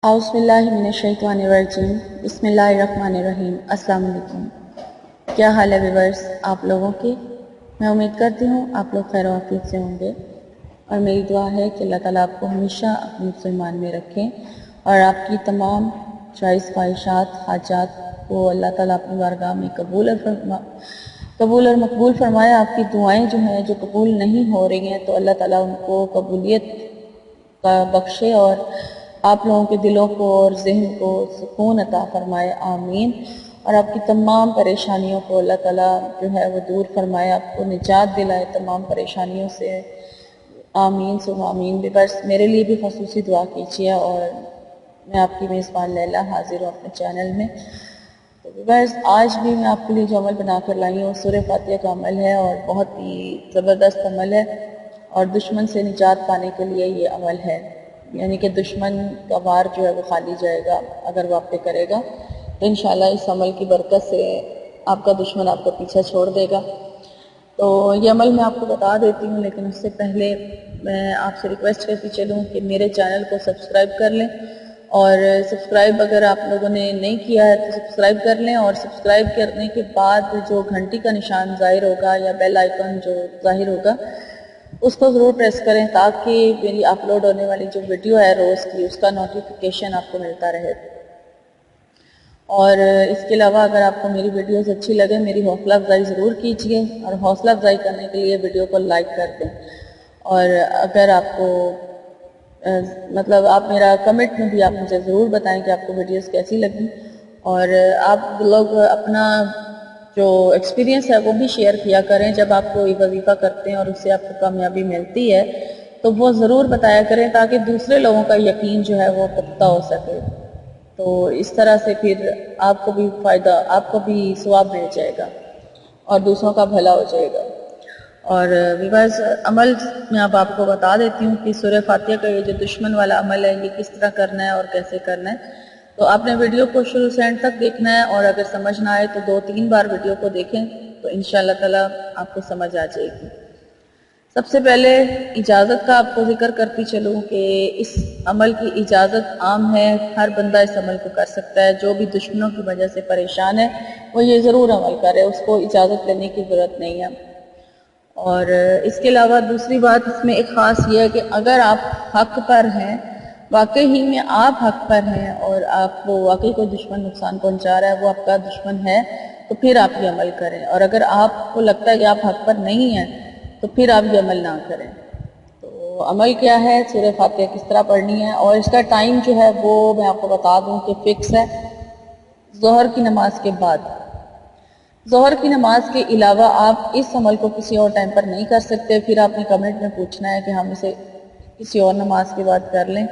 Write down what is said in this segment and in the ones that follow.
اعوذ باللہ من الشیطان الرجیم بسم اللہ الرحمن الرحیم۔ السلام علیکم، کیا حال ہے ویورز آپ لوگوں کے؟ میں امید کرتی ہوں آپ لوگ خیر و عافیت سے ہوں گے، اور میری دعا ہے کہ اللہ تعالیٰ آپ کو ہمیشہ اپنے ایمان میں رکھیں اور آپ کی تمام جائز خواہشات حاجات کو اللہ تعالیٰ اپنی بارگاہ میں قبول اور مقبول فرمائے۔ آپ کی دعائیں جو ہیں جو قبول نہیں ہو رہی ہیں تو اللہ تعالیٰ ان کو قبولیت کا بخشے اور آپ لوگوں کے دلوں کو اور ذہن کو سکون عطا فرمائے، آمین۔ اور آپ کی تمام پریشانیوں کو اللہ تعالیٰ جو ہے وہ دور فرمائے، آپ کو نجات دلائے تمام پریشانیوں سے، آمین سم آمین۔ بس میرے لیے بھی خصوصی دعا کیجیے، اور میں آپ کی میزبان لیلا حاضر ہوں اپنے چینل میں۔ تو بس آج بھی میں آپ کے لیے جو عمل بنا کر لائی ہوں سورہ فاتحہ کا عمل ہے، اور بہت ہی زبردست عمل ہے، اور دشمن سے نجات پانے کے لیے یہ عمل ہے، یعنی کہ دشمن کا وار جو ہے وہ خالی جائے گا اگر وہ آپ پہ کرے گا تو انشاءاللہ اس عمل کی برکت سے آپ کا دشمن آپ کا پیچھا چھوڑ دے گا۔ تو یہ عمل میں آپ کو بتا دیتی ہوں، لیکن اس سے پہلے میں آپ سے ریکویسٹ کرتی چلوں کہ میرے چینل کو سبسکرائب کر لیں، اور سبسکرائب اگر آپ لوگوں نے نہیں کیا ہے تو سبسکرائب کر لیں، اور سبسکرائب کرنے کے بعد جو گھنٹی کا نشان ظاہر ہوگا یا بیل آئیکن جو ظاہر ہوگا اس کو ضرور پریس کریں، تاکہ میری اپلوڈ ہونے والی جو ویڈیو ہے روز کی اس کا نوٹیفیکیشن آپ کو ملتا رہے۔ اور اس کے علاوہ اگر آپ کو میری ویڈیوز اچھی لگے میری حوصلہ افزائی ضرور کیجیے، اور حوصلہ افزائی کرنے کے لیے ویڈیو کو لائک کر دیں، اور اگر آپ کو آپ میرا کمنٹ میں بھی آپ مجھے ضرور بتائیں کہ آپ کو ویڈیوز کیسی لگیں، اور آپ لوگ اپنا جو ایکسپیرینس ہے وہ بھی شیئر کیا کریں جب آپ کوئی وظیفہ کرتے ہیں اور اس سے آپ کو کامیابی ملتی ہے تو وہ ضرور بتایا کریں، تاکہ دوسرے لوگوں کا یقین جو ہے وہ پختہ ہو سکے۔ تو اس طرح سے پھر آپ کو بھی فائدہ، آپ کو بھی ثواب مل جائے گا اور دوسروں کا بھلا ہو جائے گا۔ اور ویورز عمل میں اب آپ کو بتا دیتی ہوں کہ سورہ فاتحہ کا یہ جو دشمن والا عمل ہے یہ کس طرح کرنا ہے اور کیسے کرنا ہے۔ تو آپ نے ویڈیو کو شروع سے اینڈ تک دیکھنا ہے، اور اگر سمجھ نہ آئے تو 2-3 بار ویڈیو کو دیکھیں تو انشاءاللہ تعالیٰ آپ کو سمجھ آ جائے گی۔ سب سے پہلے اجازت کا آپ کو ذکر کرتی چلوں کہ اس عمل کی اجازت عام ہے، ہر بندہ اس عمل کو کر سکتا ہے، جو بھی دشمنوں کی وجہ سے پریشان ہے وہ یہ ضرور عمل کرے، اس کو اجازت لینے کی ضرورت نہیں ہے۔ اور اس کے علاوہ دوسری بات اس میں ایک خاص یہ ہے کہ اگر آپ حق پر ہیں، واقعی میں آپ حق پر ہیں اور آپ کو واقعی کوئی دشمن نقصان پہنچا رہا ہے، وہ آپ کا دشمن ہے، تو پھر آپ یہ عمل کریں، اور اگر آپ کو لگتا ہے کہ آپ حق پر نہیں ہیں تو پھر آپ یہ عمل نہ کریں۔ تو عمل کیا ہے، سورہ فاتحہ کس طرح پڑھنی ہے، اور اس کا ٹائم جو ہے وہ میں آپ کو بتا دوں کہ فکس ہے، ظہر کی نماز کے بعد۔ ظہر کی نماز کے علاوہ آپ اس عمل کو کسی اور ٹائم پر نہیں کر سکتے۔ پھر آپ نے کمنٹ میں پوچھنا ہے کہ ہم اسے کسی اور نماز کے بعد کر لیں،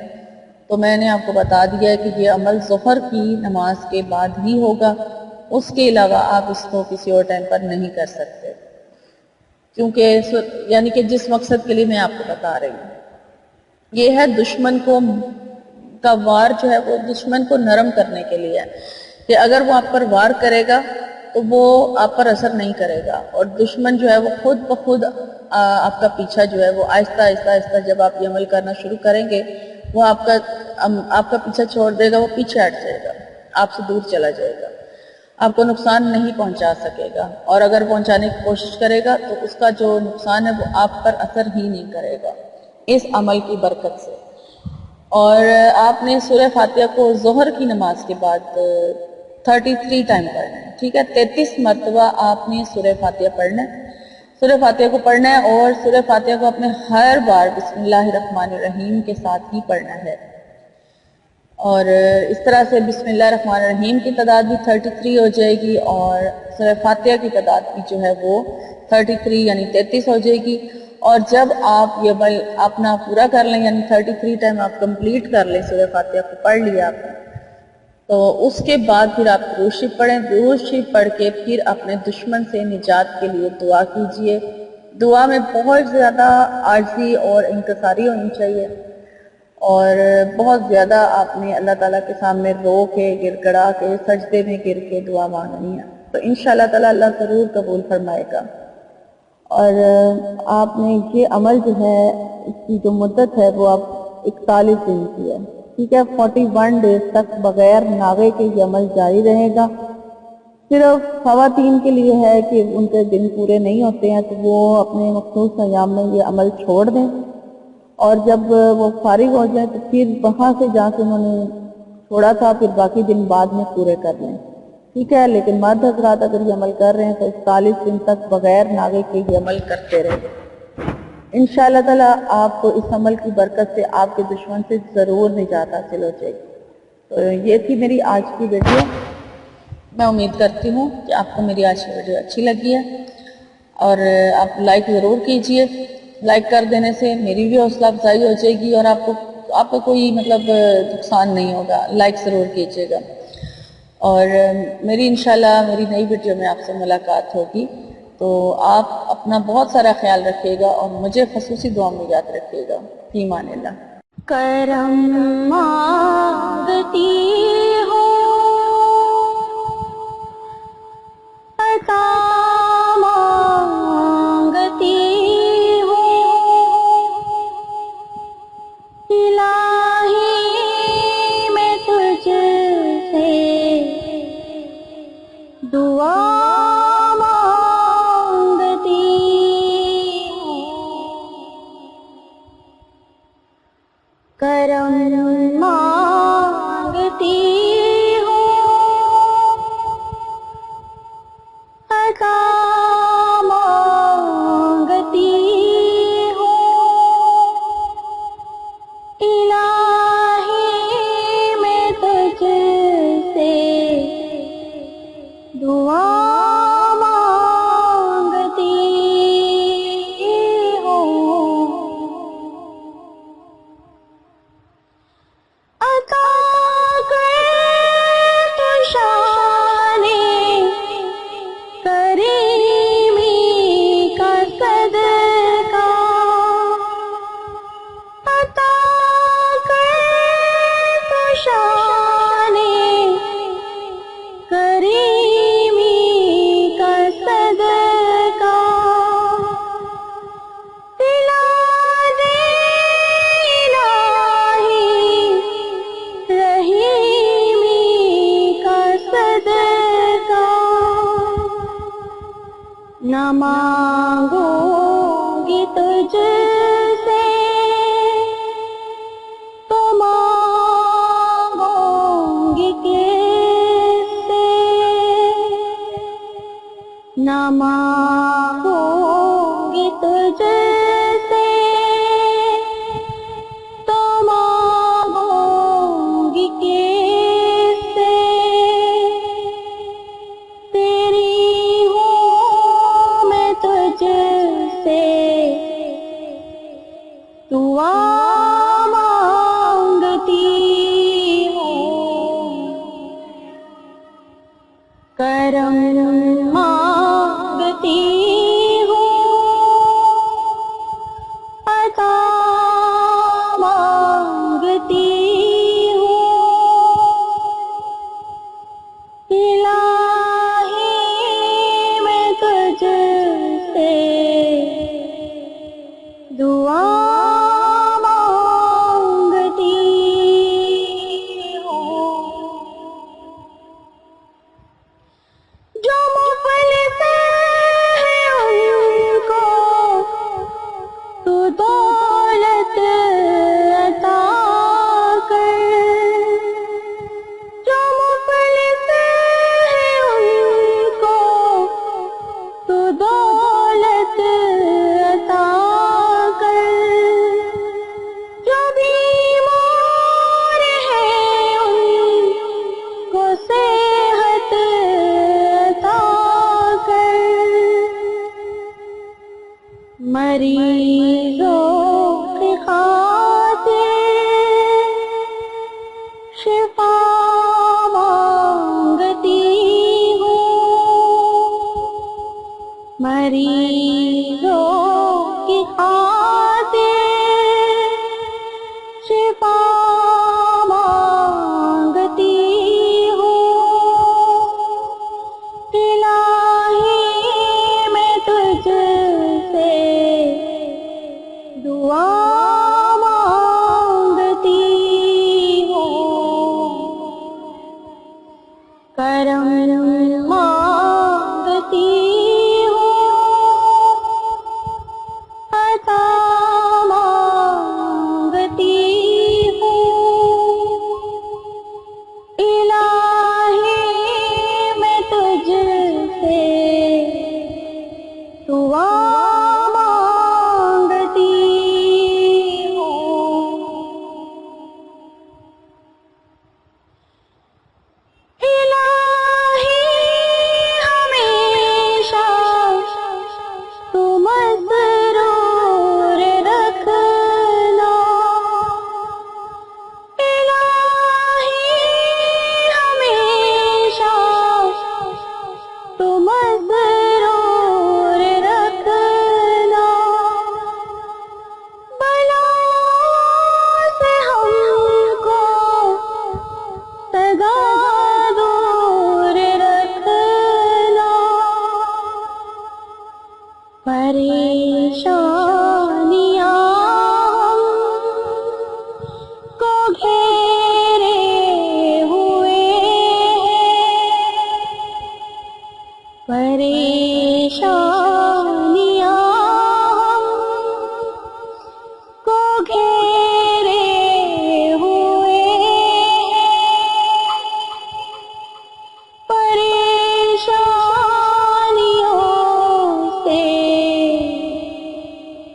تو میں نے آپ کو بتا دیا ہے کہ یہ عمل ظہر کی نماز کے بعد ہی ہوگا، اس کے علاوہ آپ اس کو کسی اور ٹائم پر نہیں کر سکتے، کیونکہ یعنی کہ جس مقصد کے لیے میں آپ کو بتا رہی ہوں یہ ہے دشمن کا وار جو ہے وہ دشمن کو نرم کرنے کے لیے ہے، کہ اگر وہ آپ پر وار کرے گا تو وہ آپ پر اثر نہیں کرے گا، اور دشمن جو ہے وہ خود بخود آپ کا پیچھا جو ہے وہ آہستہ آہستہ جب آپ یہ عمل کرنا شروع کریں گے وہ آپ کا پیچھا چھوڑ دے گا، وہ پیچھے ہٹ جائے گا، آپ سے دور چلا جائے گا، آپ کو نقصان نہیں پہنچا سکے گا، اور اگر پہنچانے کی کوشش کرے گا تو اس کا جو نقصان ہے وہ آپ پر اثر ہی نہیں کرے گا اس عمل کی برکت سے۔ اور آپ نے سورہ فاتحہ کو ظہر کی نماز کے بعد 33 ٹائم پڑھنا ہے، ٹھیک ہے، 33 مرتبہ آپ نے سورہ فاتحہ پڑھنا ہے، سورہ فاتحہ کو پڑھنا ہے، اور سورہ فاتحہ کو اپنے ہر بار بسم اللہ الرحمن الرحیم کے ساتھ ہی پڑھنا ہے۔ اور اس طرح سے بسم اللہ الرحمن الرحیم کی تعداد بھی 33 ہو جائے گی، اور سورہ فاتحہ کی تعداد بھی جو ہے وہ 33 یعنی 33 ہو جائے گی۔ اور جب آپ یہ عمل اپنا پورا کر لیں، یعنی 33 ٹائم آپ کمپلیٹ کر لیں، سورہ فاتحہ کو پڑھ لیا آپ نے، تو اس کے بعد پھر آپ درود شریف پڑھیں، درود شریف پڑھ کے پھر اپنے دشمن سے نجات کے لیے دعا کیجئے۔ دعا میں بہت زیادہ عاجزی اور انکساری ہونی چاہیے، اور بہت زیادہ آپ نے اللہ تعالیٰ کے سامنے رو کے گر گڑا کے سجدے میں گر کے دعا مانگنی ہے، تو انشاءاللہ تعالیٰ اللہ ضرور قبول فرمائے گا۔ اور آپ نے یہ عمل جو ہے اس کی جو مدت ہے وہ آپ 41 دن کی ہے، ٹھیک ہے، 41 ڈیز تک بغیر ناغے کے یہ عمل جاری رہے گا۔ صرف خواتین کے لیے ہے کہ ان کے دن پورے نہیں ہوتے ہیں تو وہ اپنے مخصوص ایام میں یہ عمل چھوڑ دیں، اور جب وہ فارغ ہو جائیں تو پھر وہاں سے جہاں سے انہوں نے چھوڑا تھا پھر باقی دن بعد میں پورے کر لیں، ٹھیک ہے۔ لیکن مرد حضرات اگر یہ عمل کر رہے ہیں تو 41 دن تک بغیر ناغے کے یہ عمل کرتے رہیں۔ انشاءاللہ تعالیٰ آپ کو اس عمل کی برکت سے آپ کے دشمن سے ضرور نجات حاصل ہو جائے گی۔ تو یہ تھی میری آج کی ویڈیو۔ میں امید کرتی ہوں کہ آپ کو میری آج کی ویڈیو اچھی لگی ہے، اور آپ لائک ضرور کیجئے۔ لائک کر دینے سے میری بھی حوصلہ افزائی ہو جائے گی، اور آپ کو کوئی نقصان نہیں ہوگا۔ لائک ضرور کیجئے گا، اور میری انشاءاللہ میری نئی ویڈیو میں آپ سے ملاقات ہوگی۔ تو آپ اپنا بہت سارا خیال رکھیے گا، اور مجھے خصوصی دعا میں یاد رکھیے گا۔ فی امان اللہ۔ کرم مانگتی ہوں، عطا مانگتی ہوں، الہی میں تجھ سے دعا مانگتی ہوں، کرم مانگتی ہوں، عطا مانگتی ہوں، الہی میں تجھ سے دعا مانگتی ہوں، عطا کر تو شان کریمی کا صدقہ، عطا کر تو شان کریمی کا صدقہ، دلا دے الہی رحیمی کا صدقہ، نہ مانگوں گی تجھ سے تو مانگوں گی کس سے، نہ مانگوں گی تجھ سے تو مانگوں گی کس سے، تیری ہوں میں تجھ سے دعا مانگتی ہوں، کرم مانگتی ہوں، عطا مانگتی ہوں، الہی میں تجھ سے دعا مانگتی ہوں، جو مفلس ہیں ان کو تو دولت عطا کر، جو مفلس ہیں ان کو تو دولت عطا کر، جو بیمار ہیں ان کو صحت عطا کر، مریضوں کی خاطر شفا مانگتی ہوں، مریضوں کی خاطر شفا مانگتی ہوں، الہی میں تجھ سے دعا